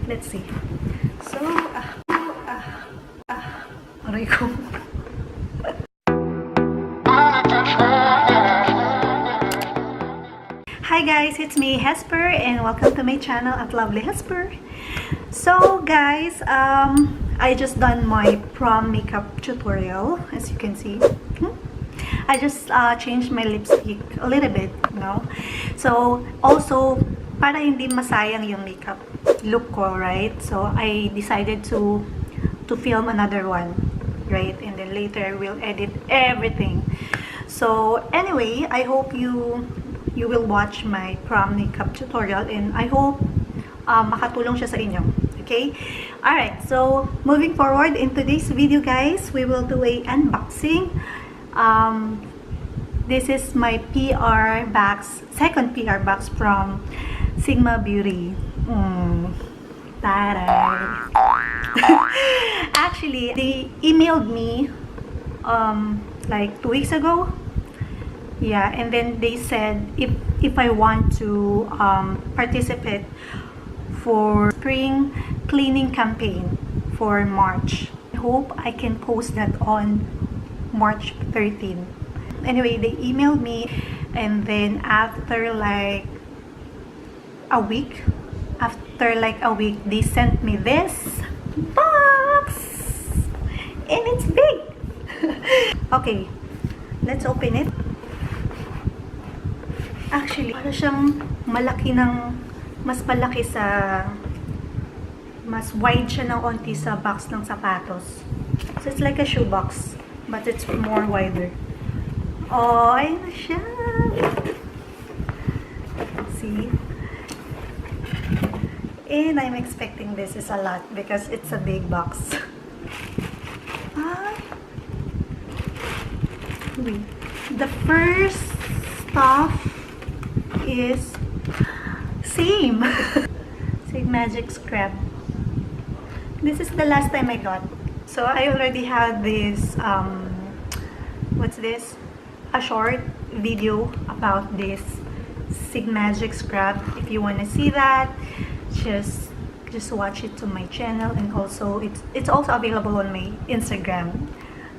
Let's see. So, aray ko. Hi guys, it's me Hesper and welcome to my channel at Lovely Hesper. So guys, I just done my prom makeup tutorial, as you can see. I just changed my lipstick a little bit, you know. So also, para hindi masayang yung makeup look ko, right? So I decided to film another one, right? And then later we'll edit everything. So anyway, I hope you will watch my prom makeup tutorial and I hope makatulong siya sa inyo. Okay? Alright, so moving forward in today's video guys, we will do a unboxing. This is my PR box, second PR box from Sigma Beauty. Taray! Actually, they emailed me like 2 weeks ago. Yeah, and then they said if I want to participate for spring cleaning campaign for March. I hope I can post that on March 13. Anyway, they emailed me and then after like a week, they sent me this box and it's big. Okay, let's open it. Actually, para siyang malaki ng, mas malaki sa, mas wide siya ng onti sa box ng sapatos. So, it's like a shoe box, but it's more wider. Oh, ayun na siya. See? And I'm expecting this is a lot because it's a big box. Wait. The first stuff is same. SIGMAGIC scrub. This is the last time I got. So I already had this what's this? A short video about this SIGMAGIC scrub. If you want to see that, just watch it to my channel, and also it's also available on my Instagram.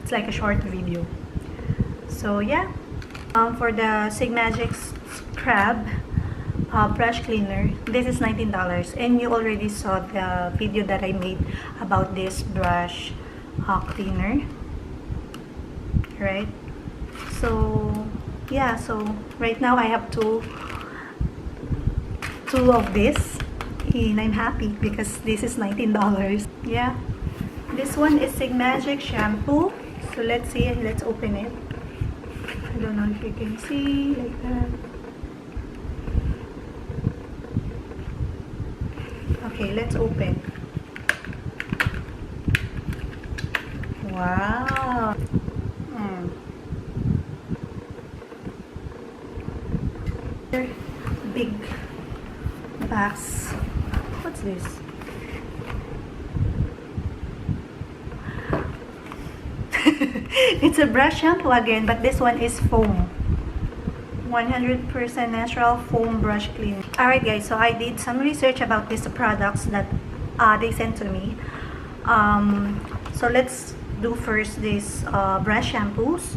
It's like a short video. So yeah, for the SIGMAGIC scrub brush cleaner, this is $19, and you already saw the video that I made about this brush cleaner, right? So yeah, so right now I have two of this and I'm happy because this is $19. Yeah, this one is SIGMAGIC shampoo. So let's see, let's open it. I don't know if you can see like that. Okay, let's open. Wow. Big box. What's this? It's a brush shampoo again, but this one is foam. 100% natural foam brush cleaner. Alright guys, so I did some research about these products that they sent to me. So let's do first this brush shampoos.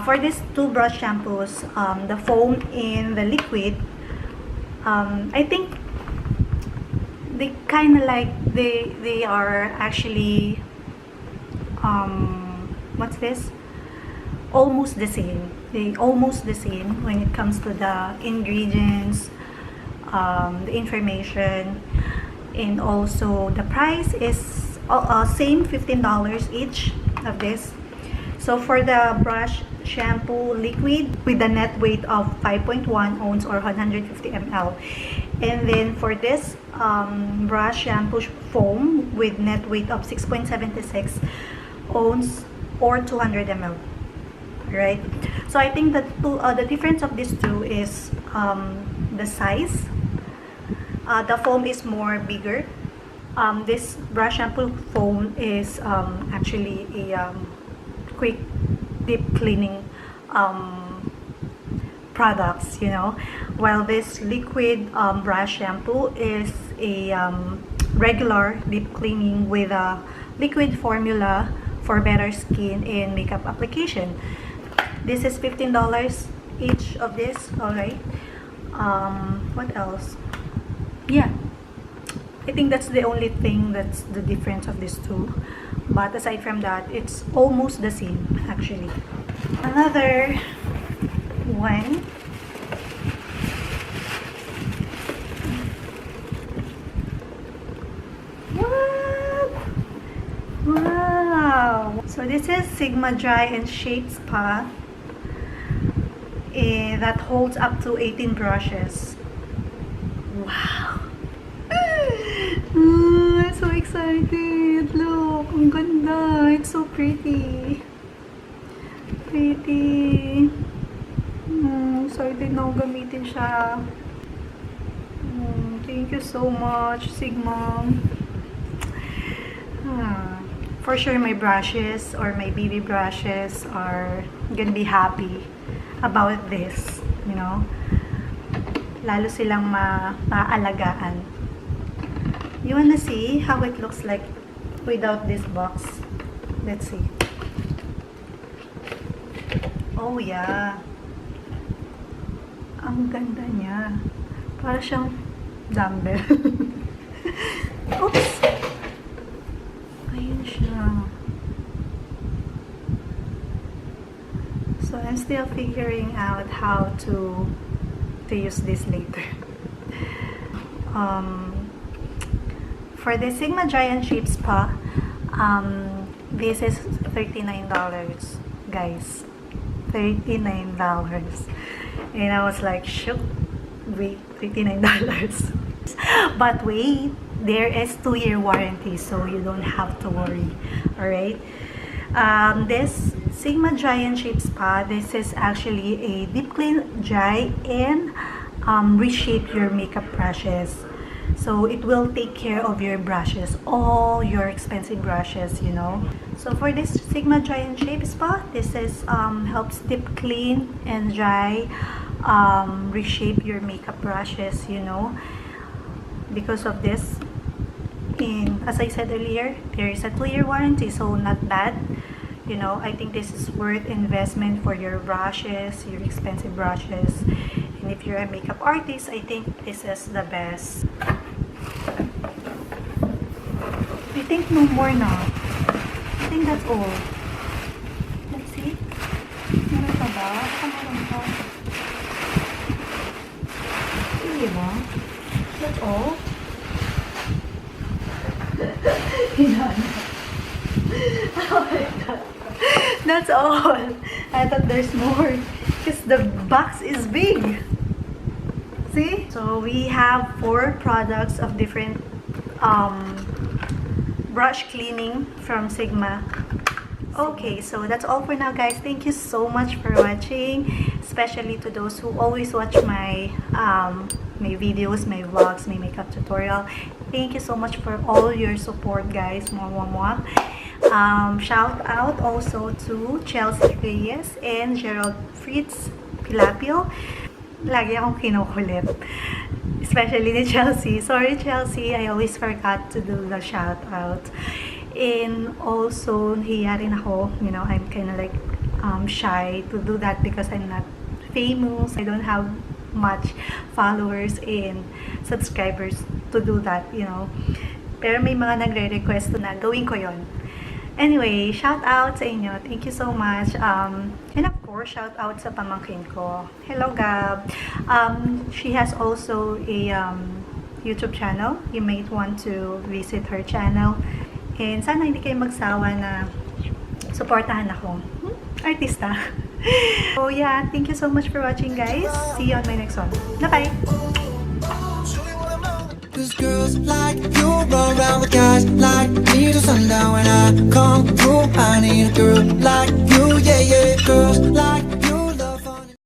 For these two brush shampoos, the foam and the liquid, I think they kind of like, they are actually what's this? Almost the same. They almost the same when it comes to the ingredients, the information, and also the price is same, $15 each of this. So for the brush shampoo liquid with a net weight of 5.1 ounce or 150 ml, and then for this brush shampoo foam with net weight of 6.76 ounce or 200 ml. Right, so I think that the difference of these two is the size. The foam is more bigger. This brush shampoo foam is actually a quick deep cleaning products, you know, while this liquid brush shampoo is a regular deep cleaning with a liquid formula for better skin and makeup application. This is $15 each of this. All right. What else? Yeah, I think that's the only thing that's the difference of these two, but aside from that, it's almost the same actually. Another one. What? Wow! So this is Sigma Dry and Shape Spa. That holds up to 18 brushes. Wow! I'm so excited! Look! Ang ganda! It's so pretty! Pretty! Excited na ako gamitin siya. Thank you so much, Sigma. For sure, my brushes or my baby brushes are gonna be happy about this, you know. Lalo silang maalagaan. You wanna see how it looks like without this box? Let's see. Oh yeah. Ang ganda niya. Para siyang dumbbell. Oops! Ayun siya. So I'm still figuring out how to use this later. For the Sigma Dry and Shape Spa, this is $39, guys. $39. And I was like, shoot, wait, $39. But wait, there is 2-year warranty, so you don't have to worry. Alright? This Sigma Dry and Shape Spa, this is actually a deep clean, dry, and reshape your makeup brushes. So it will take care of your brushes, all your expensive brushes, you know. So for this Sigma Dry and Shape Spa, this is helps deep clean and dry, reshape your makeup brushes, you know. Because of this, as I said earlier, there is a 2-year warranty, so not bad. You know, I think this is worth investment for your brushes, your expensive brushes. And if you're a makeup artist, I think this is the best. I think no more now. I think that's all. Let's see. Meron pa ba? Baka meron pa. Hindi ba? That's all? Oh my God. That's all. I thought there's more because the box is big. See? So we have 4 products of different brush cleaning from Sigma. Okay, so that's all for now, guys. Thank you so much for watching, especially to those who always watch my my videos, my vlogs, my makeup tutorial. Thank you so much for all your support, guys. Mwah. Shout out also to Chelsea Reyes and Gerald Fritz Pilapil. Lagi akong kinukulit, especially ni Chelsea. Sorry, Chelsea, I always forgot to do the shout out. And also, nahiya rin ako, you know, I'm kind of like shy to do that because I'm not famous. I don't have much followers and subscribers to do that, you know. Pero may mga nagre-request na gawin ko yon. Anyway, shout out sa inyo. Thank you so much. And of course, shout out sa pamangkin ko. Hello, Gab. She has also a YouTube channel. You might want to visit her channel. And sana hindi kayo magsawa na supportahan ako. Artista. So yeah, thank you so much for watching, guys. See you on my next one. Bye-bye! Cause girls like you run around with guys like me till sundown. When I come through, I need a girl like you, yeah, yeah. Girls like